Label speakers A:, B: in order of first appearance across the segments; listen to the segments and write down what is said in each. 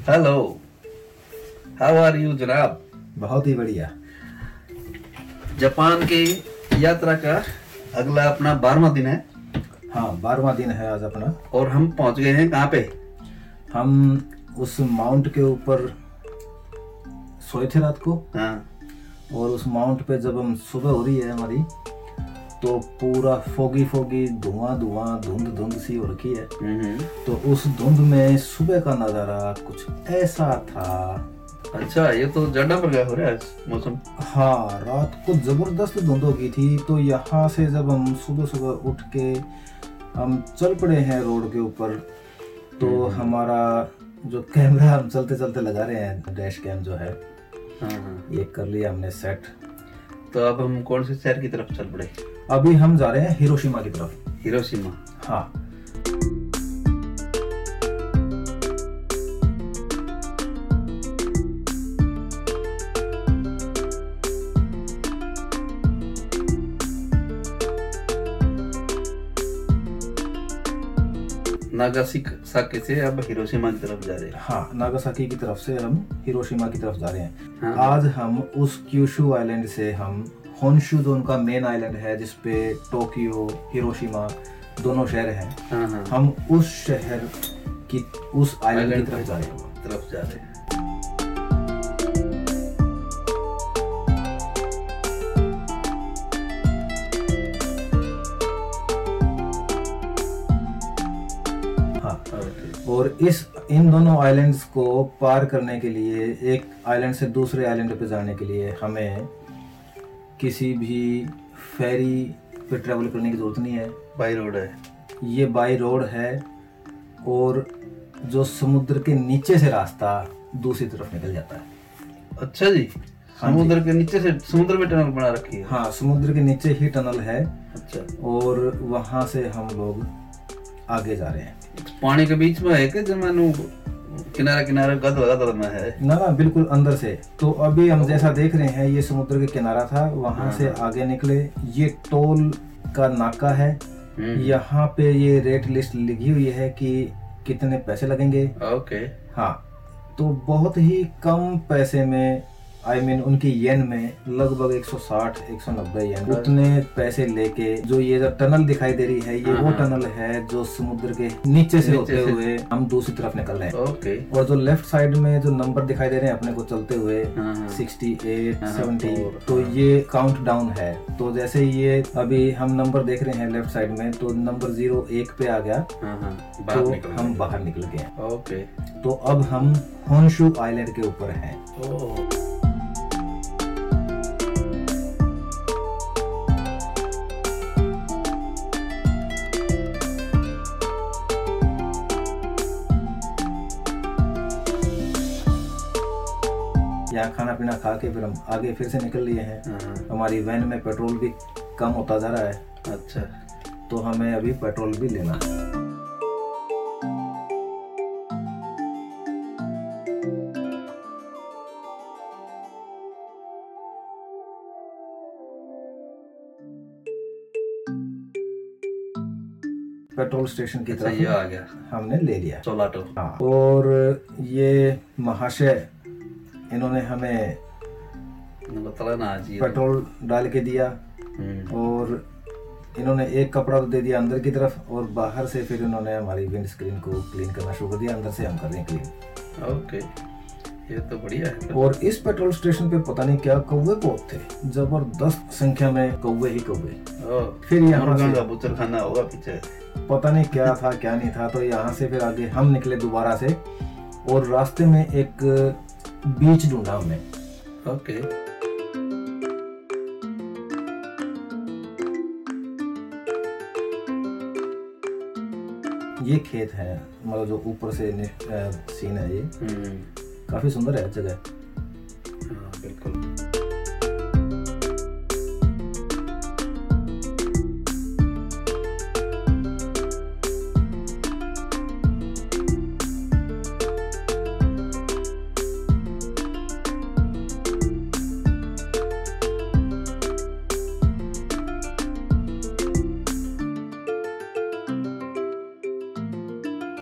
A: Hello, how are you जनाब।
B: बहुत ही बढ़िया।
A: जापान की यात्रा का अगला अपना 12वां दिन है।
B: हाँ, 12वां दिन है आज अपना।
A: और हम पहुंच गए हैं कहाँ पे?
B: हम उस माउंट के ऊपर सोए थे रात को।
A: हाँ।
B: और उस माउंट पे जब हम सुबह हो रही है हमारी, तो पूरा फोगी फोगी धुआं धुआं धुंध धुंध सी हो रखी है। तो उस धुंध में सुबह का नज़ारा कुछ ऐसा था।
A: अच्छा, ये तो ज्यादा बढ़िया हो रहा है मौसम।
B: हाँ, रात को जबरदस्त धुंध हो गई थी। तो यहाँ से जब हम सुबह सुबह उठ के हम चल पड़े हैं रोड के ऊपर, तो हमारा जो कैमरा हम चलते चलते लगा रहे हैं, डैश कैम जो है, ये कर लिया हमने सेट।
A: तो अब हम कौन से शहर की तरफ चल पड़े?
B: अभी हम जा रहे हैं हिरोशिमा की तरफ।
A: हिरोशिमा।
B: हाँ।
A: नागासाकी से अब हिरोशिमा की तरफ जा रहे हैं।
B: हाँ, नागासाकी की तरफ से हम हिरोशिमा की तरफ जा रहे हैं।
A: हाँ।
B: आज हम उस क्यूशु आइलैंड से हम होन्शु, जो उनका मेन आइलैंड है जिसपे टोक्यो हिरोशिमा दोनों शहर हैं,
A: हाँ।
B: हम उस शहर की उस आइलैंड की तरफ जा रहे हैं। और इन दोनों आइलैंड्स को पार करने के लिए, एक आइलैंड से दूसरे आइलैंड पे जाने के लिए हमें किसी भी फेरी पे ट्रैवल करने की जरूरत नहीं है।
A: बाई रोड है
B: ये, बाई रोड है। और जो समुद्र के नीचे से रास्ता दूसरी तरफ निकल जाता है।
A: अच्छा जी, समुद्र के नीचे से समुद्र में टनल बना रखी है?
B: हाँ, समुद्र के नीचे ही टनल है।
A: अच्छा।
B: और वहाँ से हम लोग आगे जा रहे हैं।
A: पानी के बीच में है कि जमानू किनारा किनारा गद में है?
B: ना, बिल्कुल अंदर से। तो अभी हम जैसा देख रहे हैं, ये समुद्र के किनारा था, वहां से आगे निकले। ये टोल का नाका है। यहाँ पे ये रेट लिस्ट लिखी हुई है कि कितने पैसे लगेंगे।
A: ओके।
B: हाँ, तो बहुत ही कम पैसे में, उनकी येन में लगभग 160-190 येन, उतने पैसे लेके जो ये जो टनल दिखाई दे रही है, ये वो टनल है जो समुद्र के नीचे से होते हुए हम दूसरी तरफ निकल रहे हैं।
A: ओके।
B: और जो लेफ्ट साइड में जो नंबर दिखाई दे रहे हैं अपने को चलते हुए, 68, 70, तो ये काउंट डाउन है। तो जैसे ये अभी हम नंबर देख रहे हैं लेफ्ट साइड में, तो नंबर 01 पे आ गया, तो हम बाहर निकल गए।
A: ओके।
B: तो अब हम होन्शु आइलैंड के ऊपर हैं। यहाँ खाना पीना खा के फिर हम आगे फिर से निकल लिए हैं। हमारी वैन में पेट्रोल भी कम होता जा रहा है।
A: अच्छा।
B: तो हमें अभी पेट्रोल भी लेना है। पेट्रोल स्टेशन की तरफ
A: ये आ गया,
B: हमने ले लिया
A: चोलाटो।
B: हाँ। और ये महाशय, इन्होंने हमें पेट्रोल डाल के दिया। और इन्होंने एक कपड़ा तो दे दिया अंदर की तरफ, और बाहर से फिर इन्होंने हमारी विंड स्क्रीन को क्लीन करना शुरू कर दिया। अंदर से हम कर रहे हैं क्लीन।
A: ओके, ये तो बढ़िया है।
B: और इस पेट्रोल स्टेशन पे पता नहीं क्या कौवे बहुत थे, जबरदस्त संख्या में कौवे ही कौवे। फिर यहाँ से
A: बुचर खाना होगा पीछे,
B: पता नहीं क्या था क्या नहीं था। तो यहाँ से फिर आगे हम निकले दोबारा से, और रास्ते में एक बीच ढूंढा हमने।
A: ओके।
B: ये खेत है, मतलब जो ऊपर से सीन है, ये काफी सुंदर है जगह।
A: बिल्कुल।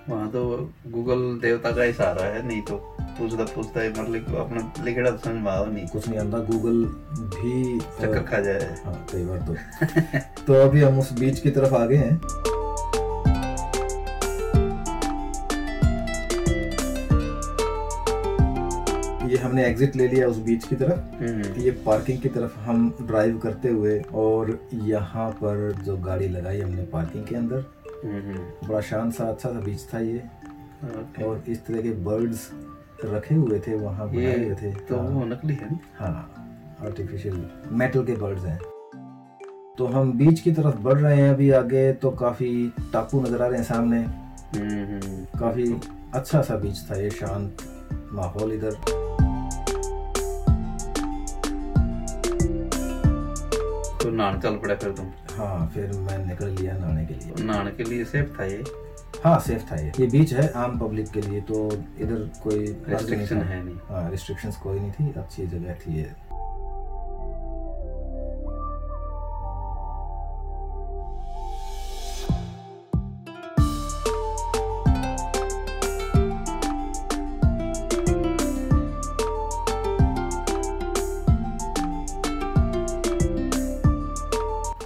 A: वहाँ तो गूगल देवता भाषा का ही सहारा है, नहीं तो पूछता है मतलब अपना लिखेड़ा तो समझ में आओ नहीं,
B: कुछ नहीं आता, गूगल भी
A: चक्कर खा जाए।
B: हाँ कई बार तो अभी हम उस बीच की तरफ आ गए हैं। ये हमने एग्जिट ले लिया उस बीच की तरफ। ये पार्किंग की तरफ हम ड्राइव करते हुए, और यहाँ पर जो गाड़ी लगाई हमने पार्किंग के अंदर, बड़ा शान सा अच्छा सा बीच था ये। और इस तरह के बर्ड्स रखे हुए थे वहाँ, बनाए हुए थे।
A: तो वो नकली है?
B: हाँ, आर्टिफिशियल मेटल के बर्ड्स हैं। तो हम बीच की तरफ बढ़ रहे हैं अभी आगे, तो काफी टापू नजर आ रहे हैं सामने। काफी अच्छा सा बीच था ये, शांत माहौल इधर।
A: तो नहाने चल पड़ा फिर तुम?
B: हाँ, फिर मैं निकल लिया नहाने के लिए।
A: नहाने के लिए सेफ था ये?
B: हाँ सेफ था ये बीच है आम पब्लिक के लिए, तो इधर कोई
A: रिस्ट्रिक्शन है नहीं।
B: हाँ, रिस्ट्रिक्शंस कोई नहीं थी, अच्छी जगह थी ये।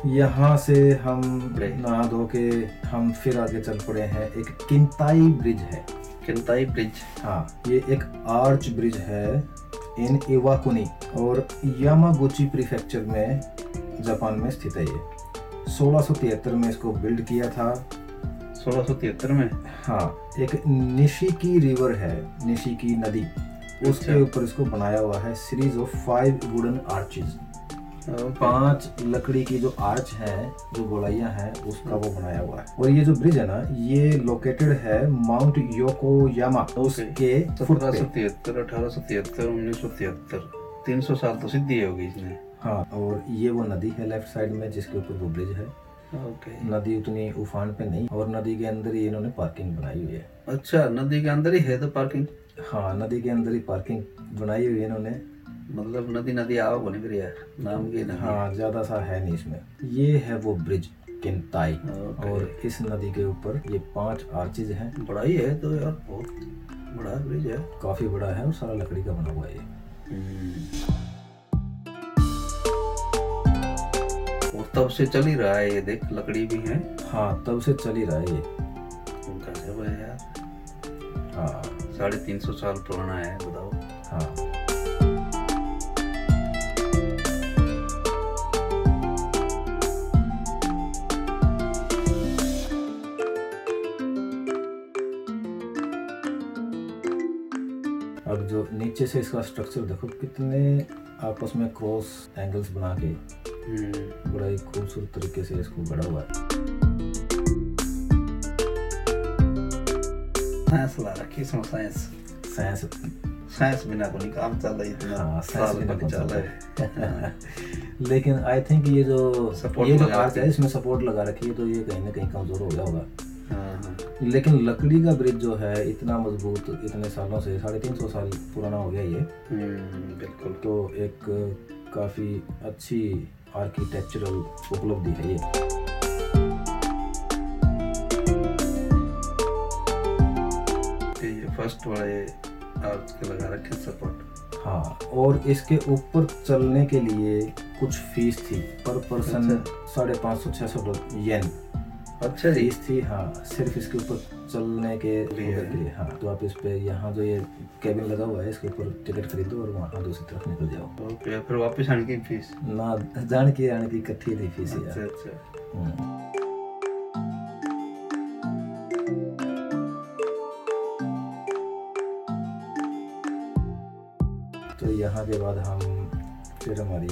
B: यहाँ से हम नहा धो के हम फिर आगे चल पड़े हैं। एक किंताई ब्रिज है।
A: किंताई ब्रिज? हाँ,
B: ये एक आर्च ब्रिज है इन इवाकुनी और यामागुची प्रीफेक्चर में, जापान में स्थित है ये। 1673 में इसको बिल्ड किया था।
A: 1673 में?
B: हाँ, एक निशिकी रिवर है, निशिकी नदी, उसके ऊपर इसको बनाया हुआ है। सीरीज ऑफ 5 वुडन आर्चेज, 5 लकड़ी की जो आर्च है, जो गोलाइयां हैं, उसका वो बनाया हुआ है। और ये जो ब्रिज है ना, ये लोकेटेड है माउंट योकोयामा, उसके
A: 1773, 1873, 1973, 300 साल तो सिद्धि होगी इसमें।
B: हाँ, और ये वो नदी है लेफ्ट साइड में जिसके ऊपर वो ब्रिज है। नदी उतनी उफान पे नहीं, और नदी के अंदर ही इन्होंने पार्किंग बनाई हुई है।
A: अच्छा, नदी के अंदर ही है तो पार्किंग?
B: हाँ, नदी के अंदर ही पार्किंग बनाई हुई है इन्होंने।
A: मतलब नदी आओ को नहीं है नाम की नदी।
B: हाँ, ज्यादा सा है नहीं इसमें। ये है वो ब्रिज किंताई, और इस नदी के ऊपर ये 5 आर्चेज हैं।
A: बड़ा ही है तो यार, बहुत बड़ा ब्रिज है,
B: काफी बड़ा है, और सारा लकड़ी का बना हुआ है ये।
A: और तब से चल ही रहा है ये, देख लकड़ी भी है।
B: हाँ, तब से चल ही रहा है ये।
A: गजब है यार।
B: हाँ,
A: 350 साल पुराना है, बताओ।
B: हाँ, अब जो नीचे से इसका स्ट्रक्चर देखो, कितने आपस में क्रॉस एंगल्स बना के बड़ा ही खूबसूरत तरीके से इसको गढ़ा हुआ है।
A: साइंस ला रखी इसमें, साइंस बिना को नहीं काम चल रहा है इतना।
B: हाँ, साइंस बिना को
A: चल रहा है।
B: लेकिन आई थिंक ये जो आर्च है, इसमें सपोर्ट लगा रखी है, तो ये कहीं ना कहीं कमजोर हो गया होगा। लेकिन लकड़ी का ब्रिज जो है इतना मजबूत, इतने सालों से, 350 साल पुराना हो गया ये।
A: बिल्कुल।
B: तो एक काफी अच्छी आर्किटेक्चरल उपलब्धि है ये।
A: फर्स्ट वाले आर्च के लगा रखे सपोर्ट।
B: हाँ, और इसके ऊपर चलने के लिए कुछ फीस थी पर पर्सन। 550-600 येन
A: अच्छा
B: फीस थी। हाँ, सिर्फ इसके ऊपर चलने के लिए। हाँ, तो आप इस पे, यहाँ जो ये केबिन लगा हुआ है, इसके ऊपर टिकट खरीदो और वहाँ दूसरी तरफ निकल जाओ।
A: ओके, फिर वापस आने की फीस
B: ना, जाने की आने की इकट्ठी थी फीस।
A: अच्छा।
B: तो यहाँ के बाद हम फिर हमारी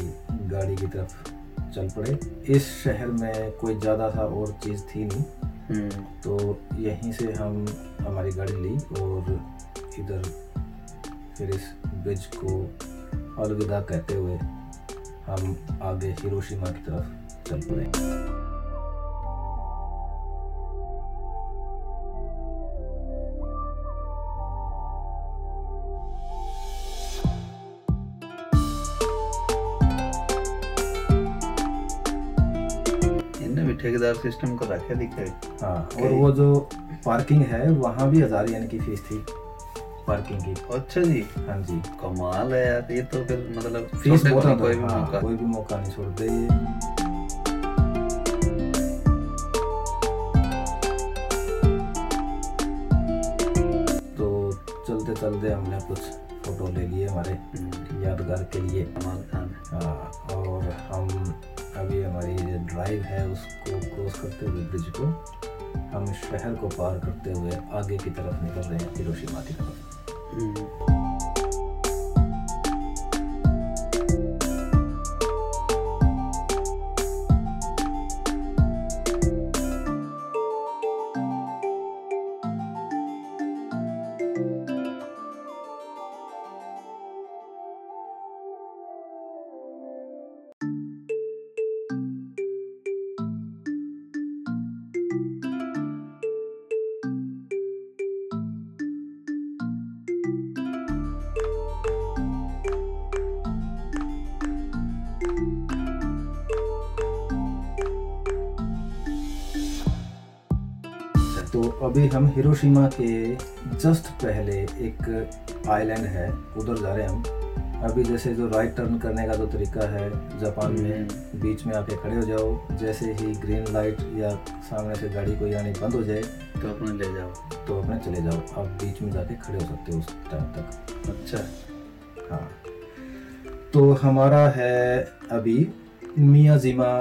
B: गाड़ी की तरफ चल पड़े। इस शहर में कोई ज़्यादा सा और चीज़ थी नहीं, तो यहीं से हम हमारी गाड़ी ली और इधर फिर इस ब्रिज को अलविदा कहते हुए हम आगे हिरोशिमा की तरफ चल पड़े।
A: ठेकेदार सिस्टम को रखे दिखे।
B: हाँ, और वो जो पार्किंग है वहाँ भी 1000 येन की फीस थी। पार्किंग की।
A: अच्छा जी,
B: हाँ जी,
A: कमाल है यार, ये तो फिर मतलब
B: फीस
A: छोड़ने
B: बहुत
A: को नहीं
B: आता
A: कोई
B: है।
A: भी
B: हाँ,
A: मौका।
B: कोई भी मौका नहीं छोड़ते ये। तो चलते चलते हमने कुछ फोटो ले लिए हमारे यादगार के लिए।
A: कमाल खान है।
B: हाँ, और हम अभी हमारी जो ड्राइव है उसको क्रॉस करते हुए ब्रिज को, हम शहर को पार करते हुए आगे की तरफ निकल रहे हैं, हिरोशिमा की तरफ।
A: हम्म।
B: तो अभी हम हिरोशिमा के जस्ट पहले एक आइलैंड है, उधर जा रहे हैं हम। अभी जैसे जो राइट टर्न करने का जो तरीका है जापान में, बीच में आके खड़े हो जाओ, जैसे ही ग्रीन लाइट या सामने से गाड़ी कोई आनी बंद हो जाए
A: तो अपने ले जाओ,
B: तो अपने चले जाओ, आप बीच में जाके खड़े हो सकते हो उस टाइम तक।
A: अच्छा।
B: हाँ, तो हमारा है अभी मियाजिमा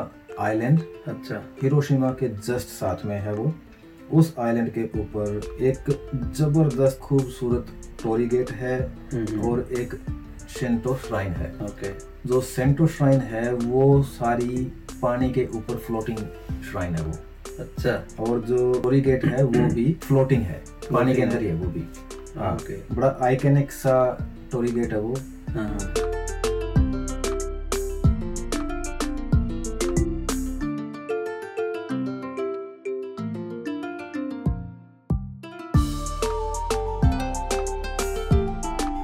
B: आइलैंड,
A: अच्छा।
B: हिरोशिमा के जस्ट साथ में है वो। उस आइलैंड के ऊपर एक जबरदस्त खूबसूरत टोरी गेट है और एक सेंटो श्राइन है।
A: ओके।
B: जो सेंटो श्राइन है वो सारी पानी के ऊपर फ्लोटिंग श्राइन है वो।
A: अच्छा।
B: और जो टोरी गेट है वो भी फ्लोटिंग है, पानी के अंदर ही है वो भी। हाँ,
A: ओके।
B: बड़ा आइकनिक सा टोरी गेट है वो।
A: हाँ।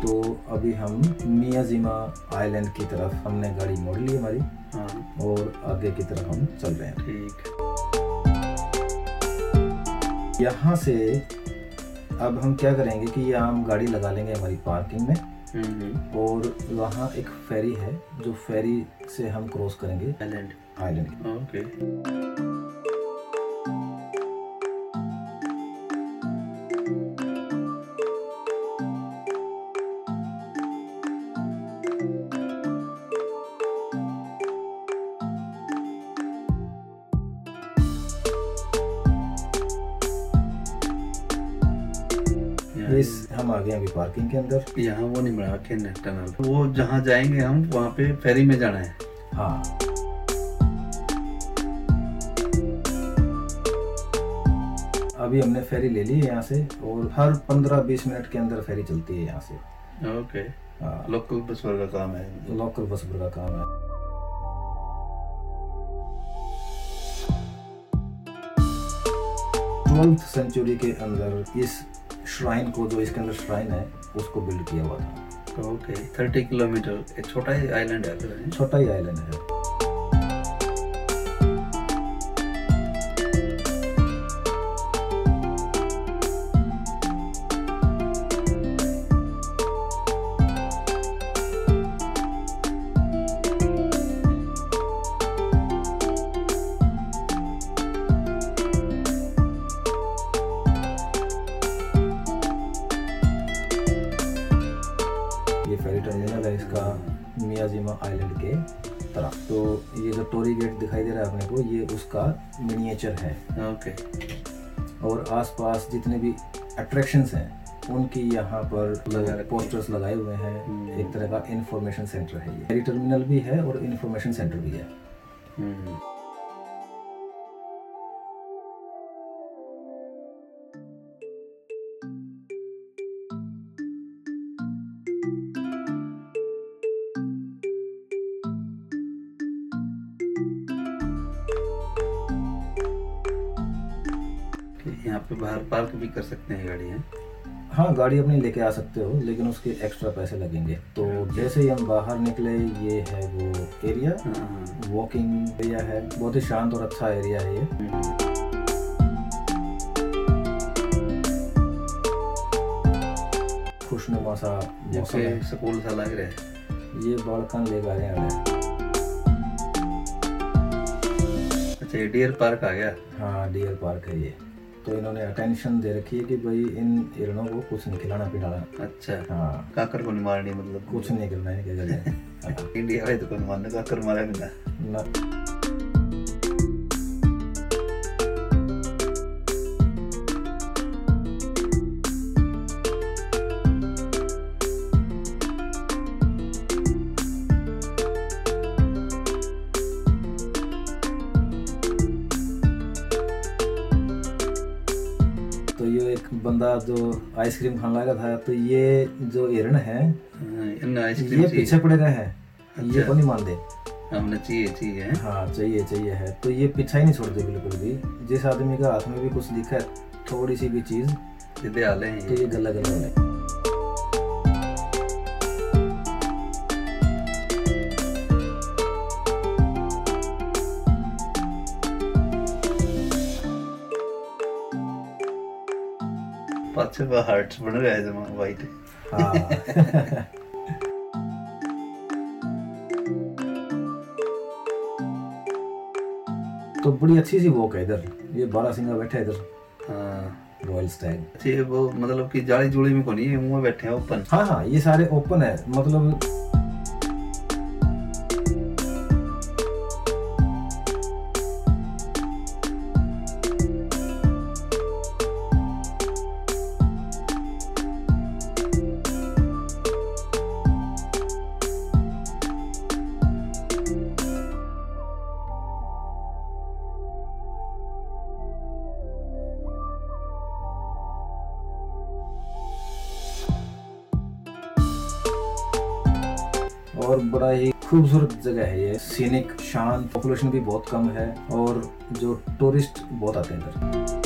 B: तो अभी हम मियाजिमा आइलैंड की तरफ हमने गाड़ी मोड़ ली हमारी,
A: हाँ।
B: और आगे की तरफ हम चल रहे हैं।
A: ठीक।
B: यहाँ से अब हम क्या करेंगे कि यहाँ हम गाड़ी लगा लेंगे हमारी पार्किंग में, और वहाँ एक फेरी है, जो फेरी से हम क्रॉस करेंगे
A: आइलैंड।
B: आइलैंड।
A: ओके।
B: इस हम आ गए अभी पार्किंग के अंदर।
A: यहाँ वो नहीं बना रखे टनल, वो जहाँ जाएंगे हम वहाँ पे फेरी में जाना है।
B: हाँ, अभी हमने फेरी ले ली है यहाँ से, और हर 15-20 मिनट के अंदर फेरी चलती है यहाँ से।
A: ओके।
B: हाँ,
A: लोकल बस का काम है।
B: लोकल बस का काम है। 12th सेंचुरी के अंदर इस श्राइन को, जो इसके अंदर श्राइन है, उसको बिल्ड किया हुआ था।
A: ओके। 30 किलोमीटर, एक छोटा ही आइलैंड है फिर।
B: छोटा ही आइलैंड है। ये फेरी टर्मिनल है इसका मियाजिमा आइलैंड के तरफ। तो ये जो टोरी गेट दिखाई दे रहा है अपने को, ये उसका मिनिएचर है।
A: ओके।
B: और आसपास जितने भी अट्रैक्शंस हैं उनकी यहाँ पर
A: लगा रखे हैं।
B: पोस्टर्स लगाए हुए हैं। एक तरह का इंफॉर्मेशन सेंटर है ये। फेरी टर्मिनल भी है और इंफॉर्मेशन सेंटर भी है।
A: यहाँ पे बाहर पार्क भी कर सकते हैं गाड़ी है।
B: हाँ, गाड़ी अपनी लेके आ सकते हो, लेकिन उसके एक्स्ट्रा पैसे लगेंगे। तो जैसे ही हम बाहर निकले, ये है वो एरिया, वॉकिंग एरिया है। बहुत ही शांत और अच्छा एरिया है ये। खुशनुमा सा मौसम है।
A: जैसे स्कूल सा लग रहा है।
B: ये बालकन ले जा रहे हैं।
A: अच्छा, ये डियर पार्क आ गया।
B: हाँ, डियर पार्क है ये। तो इन्होंने अटेंशन दे रखी है कि भाई इन हिरणों को कुछ नहीं खिलाना पिलाना।
A: अच्छा,
B: हाँ,
A: काकर को नहीं मारनी, मतलब
B: कुछ नहीं करना है इनके जगह। हाँ,
A: इंडिया वाले तो कोई मारने काकर मारा भी ना।
B: ना। तो ये एक बंदा जो आइसक्रीम खाने लगा था, तो ये जो हिरण है
A: इन आइसक्रीम
B: ये पीछे पड़े रहे हैं। ये
A: अच्छा।
B: को नहीं मानते।
A: हमने चाहिए है।
B: हाँ, चाहिए है। तो ये पीछा ही नहीं छोड़ते बिल्कुल भी। जिस आदमी का हाथ में भी कुछ दिखा है, थोड़ी सी भी चीज,
A: सीधे हाल है
B: तो ये गला गला है।
A: पाछे का हार्ट्स बन रहा है जमा वाइट।
B: हाँ। तो बड़ी अच्छी सी वॉक है इधर। ये बारहसिंगा बैठा है इधर,
A: हाँ,
B: रॉयल स्टैग।
A: अच्छी वो मतलब कि जाली जुड़ी में को नहीं है, मुंह बैठे हैं ओपन।
B: हाँ, ये सारे ओपन है, मतलब और बड़ा ही खूबसूरत जगह है ये। सीनिक, शांत, पॉपुलेशन भी बहुत कम है और जो टूरिस्ट बहुत आते हैं इधर।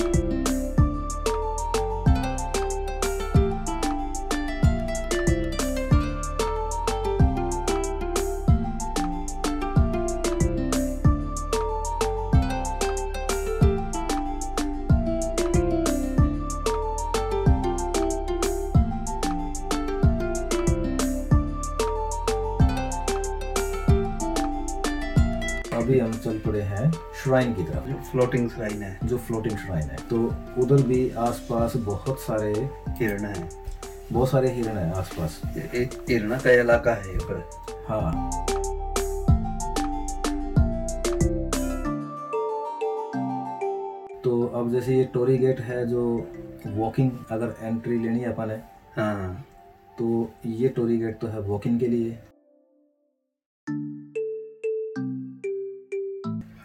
B: अभी हम चल पड़े हैं श्राइन की तरफ,
A: फ्लोटिंग श्राइन है,
B: जो फ्लोटिंग श्राइन है। तो उधर भी आसपास बहुत सारे
A: हिरण है।
B: हिरण है आसपास।
A: एक हिरण का इलाका है ये पर।
B: हाँ, तो अब जैसे ये टोरी गेट है, जो वॉकिंग अगर एंट्री लेनी है अपन है,
A: हाँ,
B: तो ये टोरी गेट तो है वॉकिंग के लिए।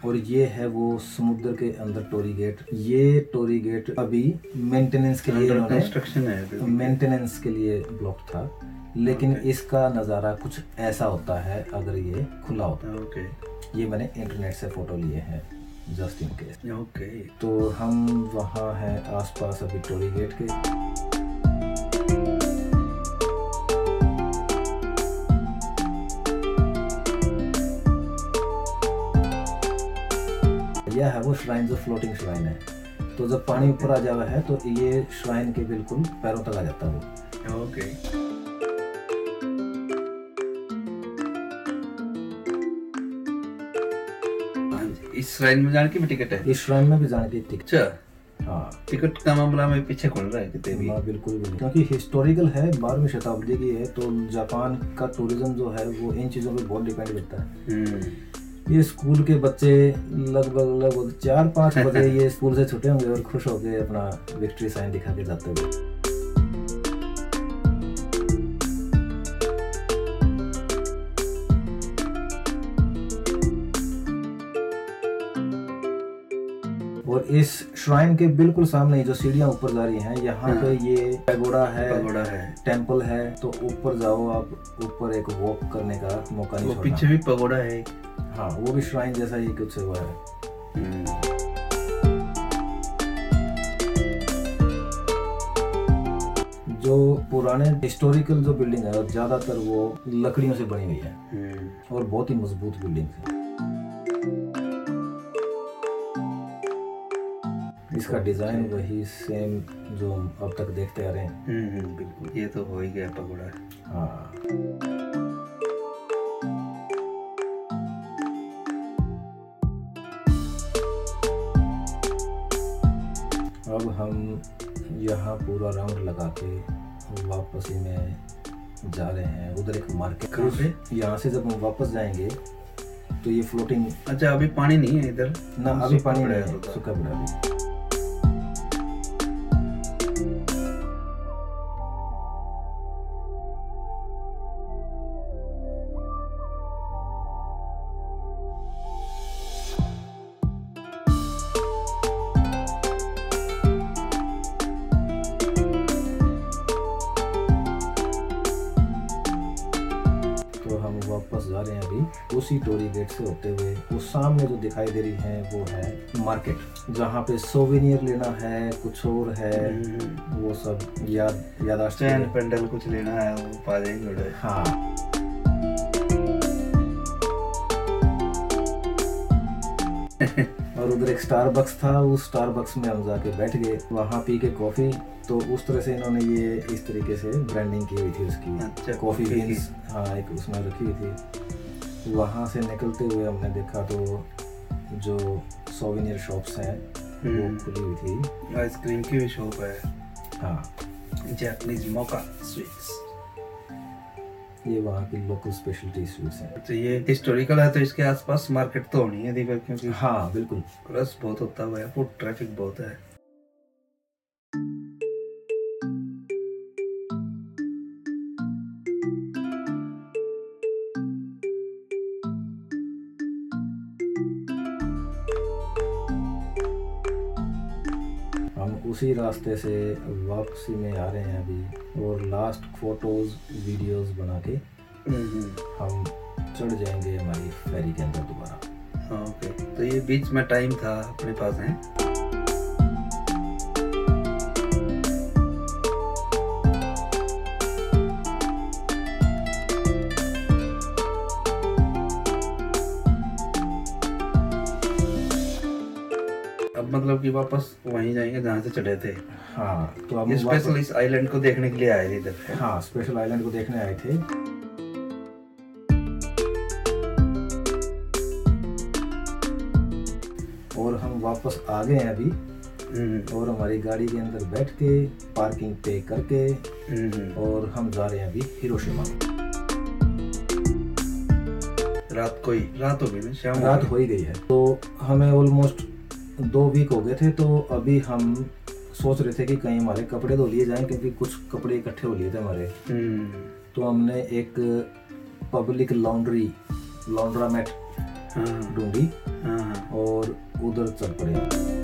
B: और ये है वो समुद्र के अंदर टोरी गेट। ये टोरी गेट अभी मेंटेनेंस के लिए इन्होंने
A: कंस्ट्रक्शन है,
B: मेंटेनेंस के लिए ब्लॉक था, लेकिन इसका नज़ारा कुछ ऐसा होता है अगर ये खुला होता है।
A: ओके,
B: ये मैंने इंटरनेट से फोटो लिए हैं जस्ट इन केस।
A: ओके।
B: तो हम वहाँ हैं आसपास अभी टोरी गेट के। यह है वो श्राइन जो फ्लोटिंग श्राइन है। तो जब पानी ऊपर आ जावा है तो ये श्राइन के बिल्कुल पैरों तक आ जाता है वो।
A: ओके। हाँ जी, इस श्राइन में जाने की भी टिकट है?
B: इस श्राइन में भी जाने की टिकट।
A: अच्छा,
B: हाँ,
A: टिकट का मामला में पीछे खुल रहा है कितने भी।
B: ना बिल्कुल भी नहीं, क्योंकि हिस्टोरिकल है, 12वीं शताब्दी की है। तो जापान का टूरिज्म जो है वो इन चीज़ों पे बहुत डिपेंड करता है। ये स्कूल के बच्चे लगभग 4-5 बजे ये स्कूल से छुट्टे होंगे और खुश होकर अपना विक्ट्री साइन दिखा के जाते हुए। और इस श्राइन के बिल्कुल सामने जो सीढ़ियाँ ऊपर जा रही हैं, यहाँ पे ये पैगोडा है, टेम्पल है। तो ऊपर जाओ आप, ऊपर एक वॉक करने का मौका नहीं
A: वो
B: छोड़ना।
A: पीछे भी पगोड़ा है।
B: हाँ, वो भी श्राइन जैसा ही कुछ हुआ है। जो पुराने हिस्टोरिकल जो बिल्डिंग है, और ज्यादातर वो लकड़ियों से बनी हुई है और बहुत ही मजबूत बिल्डिंग है। इसका डिजाइन वही सेम जो हम अब तक देखते आ रहे हैं।
A: बिल्कुल, ये तो हो ही गया पगोड़ा।
B: हाँ, अब हम यहाँ पूरा राउंड लगा के वापस ही में जा रहे हैं। उधर एक मार्केट,
A: कहाँ पे?
B: यहाँ से जब हम वापस जाएंगे तो ये फ्लोटिंग,
A: अच्छा, अभी पानी नहीं है इधर
B: ना अभी पानी
A: सूखा
B: नहीं
A: पड़ा
B: है,
A: है।
B: सूखा पड़ा है। तो हम वापस जा रहे हैं अभी उसी टोरी गेट से होते हुए। वो सामने जो दिखाई दे रही है वो है मार्केट, जहाँ पे सोवेनियर लेना है, कुछ और है, वो सब यादाश्त
A: चैन पेंडल कुछ लेना है वो पा जाएंगे उधर।
B: हाँ, और उधर एक स्टारबक्स था, उस स्टारबक्स में हम जाके बैठ गए, वहाँ पी के कॉफ़ी। तो उस तरह से इन्होंने ये इस तरीके से ब्रांडिंग की हुई थी उसकी।
A: अच्छा,
B: कॉफ़ी
A: coffee
B: बीन्स, हाँ, एक उसमें रखी हुई थी। वहाँ से निकलते हुए हमने देखा तो जो सोवेनियर शॉप्स हैं वो खुली हुई थी।
A: आइसक्रीम की भी शॉप है,
B: हाँ,
A: जापानीज मोका स्वीट्स।
B: ये वहाँ की लोकल स्पेशलिटी स्वीट्स हैं।
A: तो ये हिस्टोरिकल है, तो इसके आसपास मार्केट तो होनी है दीगर, क्योंकि
B: हाँ बिल्कुल।
A: रश बहुत होता हुआ है, फुट ट्रैफिक बहुत है।
B: हम उसी रास्ते से वापसी में आ रहे हैं अभी, और लास्ट फोटोज वीडियोस बना के हम चढ़ जाएंगे हमारी फेरी के अंदर दोबारा।
A: हाँ, ओके। तो ये बीच में टाइम था अपने पास है। अब मतलब कि वापस वहीं जाएंगे जहाँ से चढ़े थे।
B: हाँ, तो हम
A: ये स्पेशल इस आइलैंड को देखने के लिए आए थे इधर।
B: हाँ, स्पेशल आइलैंड को देखने आए थे। और हम वापस आ गए हैं अभी, और हमारी गाड़ी के अंदर बैठ के पार्किंग पे करके और हम जा रहे हैं अभी हिरोशिमा।
A: रात हो गई ना, शाम
B: रात हो ही गई है। तो हमें ऑलमोस्ट 2 वीक हो गए थे। तो अभी हम सोच रहे थे कि कहीं हमारे कपड़े धो लिए जाएं, क्योंकि कुछ कपड़े इकट्ठे हो लिए थे हमारे। तो हमने एक पब्लिक लॉन्ड्रामेट ढूंढी और उधर चल पड़े।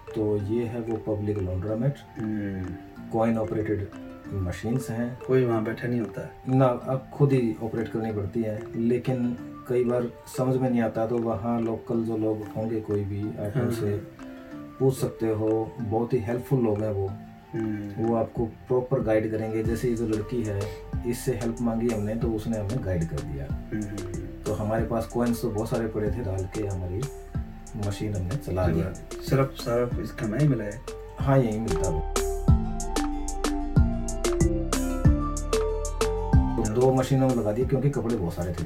B: तो ये है वो पब्लिक लॉन्ड्रामेट। कॉइन ऑपरेटेड मशीन्स हैं।
A: कोई वहाँ बैठा नहीं होता है
B: ना, अब खुद ही ऑपरेट करनी पड़ती है। लेकिन कई बार समझ में नहीं आता तो वहाँ लोकल जो लोग होंगे कोई भी, आप उनसे पूछ सकते हो। बहुत ही हेल्पफुल लोग हैं वो आपको प्रॉपर गाइड करेंगे। जैसे ये जो लड़की है, इससे हेल्प मांगी हमने तो उसने हमें गाइड कर दिया। तो हमारे पास कॉइन्स तो बहुत सारे पड़े थे, डाल के हमारी मशीन हमने चला लिया।
A: सिर्फ इसका नहीं मिला है।
B: हाँ, यही मिलता है। तो 2 मशीनों में लगा दिए क्योंकि कपड़े बहुत सारे थे।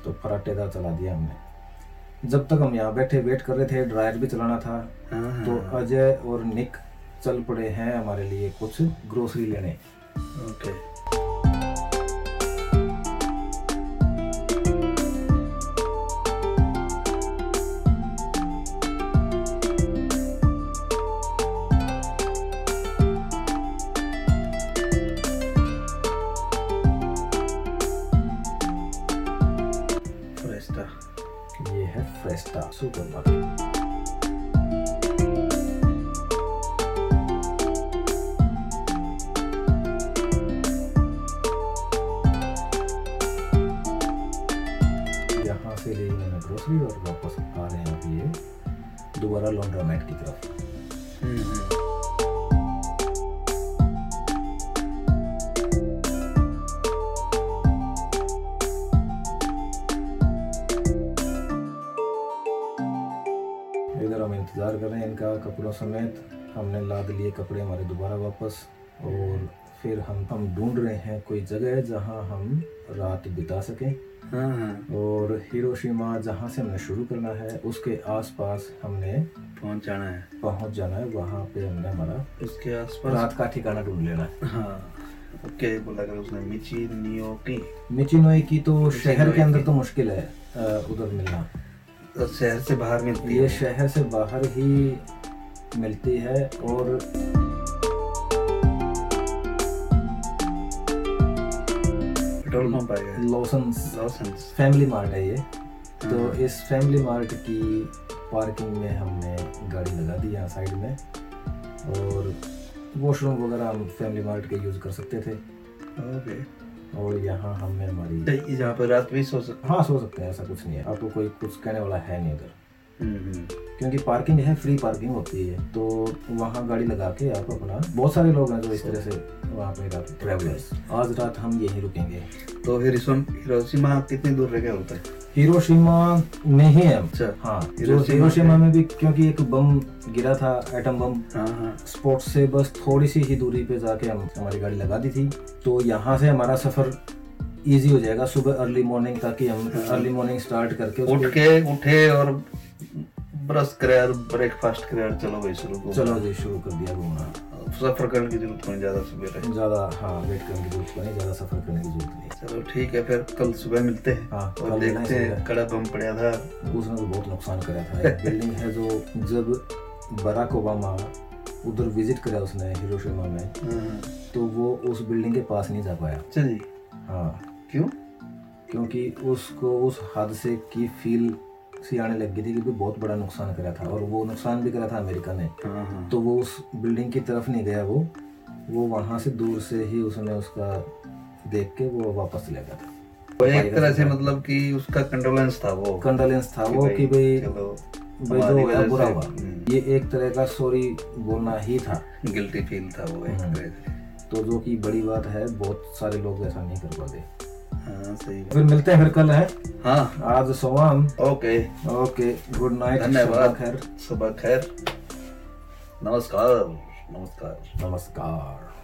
B: तो फराटेदार चला दिया हमने। जब तक हम यहाँ बैठे वेट कर रहे थे, ड्रायर भी चलाना था। तो अजय और निक चल पड़े हैं हमारे लिए कुछ ग्रोसरी लेने।
A: ओके।
B: ये है फ्रेस्टा सुपरमार्केट। यहाँ से ले मैंने ग्रोसरी और वापस आ रहे हैं अभी ये दोबारा लॉन्ड्रोमेट की तरफ। इधर हम इंतज़ार कर रहे हैं इनका कपड़ों समेत। हमने लाद लिए कपड़े हमारे दोबारा वापस, और फिर हम ढूंढ रहे हैं कोई जगह जहां हम रात बिता सकें। और हिरोशिमा जहां से हमने शुरू करना है उसके आसपास हमने
A: पहुंच जाना है। वहां पे हमने हमारा
B: उसके आसपास रात का ठिकाना ढूंढ लेना है।
A: हाँ, ओके। बोला कर उसने
B: मिचिनोई की तो शहर के अंदर तो मुश्किल है उधर मिलना,
A: तो शहर से बाहर मिलती है।
B: ये शहर से बाहर ही मिलती है। और
A: पेट्रोल पंप आएगा,
B: लॉसन्स फैमिली मार्ट है ये। तो इस फैमिली मार्ट की पार्किंग में हमने गाड़ी लगा दी यहाँ साइड में, और वॉशरूम वगैरह हम फैमिली मार्ट के यूज कर सकते थे।
A: ओके।
B: और यहाँ हमें हमारी
A: जहाँ पर रात भी सो सकते।
B: हाँ, सो सकते हैं, ऐसा कुछ नहीं है। आपको कोई कुछ कहने वाला है नहीं उधर, क्योंकि पार्किंग है, फ्री पार्किंग होती है। तो वहाँ गाड़ी लगा के आप अपना, बहुत सारे लोग हैं जो इस तरह से वहाँ पे ट्रैवलर्स। आज रात हम यहीं रुकेंगे।
A: तो हिरोशिमा कितनी दूर रह गया होता है?
B: हिरोशिमा में ही है।
A: अच्छा।
B: हाँ, जो हिरोशिमा में भी, क्योंकि एक बम गिरा था, एटम बम, स्पॉट से बस थोड़ी सी ही दूरी पे जाके हम हमारी गाड़ी लगा दी थी। तो यहाँ से हमारा सफर इजी हो जाएगा सुबह अर्ली मॉर्निंग, ताकि हम अर्ली मॉर्निंग स्टार्ट करके
A: उठे और ब्रश करे और ब्रेकफास्ट करे, चलो भाई शुरू कर दिया घूमना। सफर करने की जरूरत नहीं ज्यादा, हाँ, वेट करने की जरूरत नहीं, ज्यादा सफर करने की जरूरत नहीं। चलो ठीक है, फिर कल सुबह मिलते हैं।
B: हाँ,
A: और देखते हैं। कड़ा बम पड़ा था,
B: उसने तो बहुत नुकसान करा था। एक बिल्डिंग है जो जब बराक ओबामा उधर विजिट करा उसने हिरोशिमा में, तो वो उस बिल्डिंग के पास नहीं जा पाया।
A: जी।
B: हाँ।
A: क्यों?
B: क्योंकि उसको उस हादसे की फील सी आने लग गई थी, क्योंकि बहुत बड़ा नुकसान करा था, और वो नुकसान भी करा था अमेरिका ने। तो वो उस बिल्डिंग की तरफ नहीं गया, वो वहां से दूर से ही उसने उसका देख के वो वापस चला गया था।
A: तो एक तरह से मतलब कि उसका कंडोलेंस था वो कि भाई
B: जो हुआ बुरा हुआ। ये एक तरह का सॉरी बोलना ही था,
A: गिल्टी फील था वो एक तरह से।
B: तो जो कि बड़ी बात है, बहुत सारे लोग ऐसा नहीं कर पाते।
A: हाँ, सही बात।
B: फिर मिलते हैं, फिर कल है।
A: हाँ,
B: आज सोवा हम।
A: ओके,
B: गुड नाइट,
A: धन्यवाद, सुबह खैर, नमस्कार।
B: नमस्कार।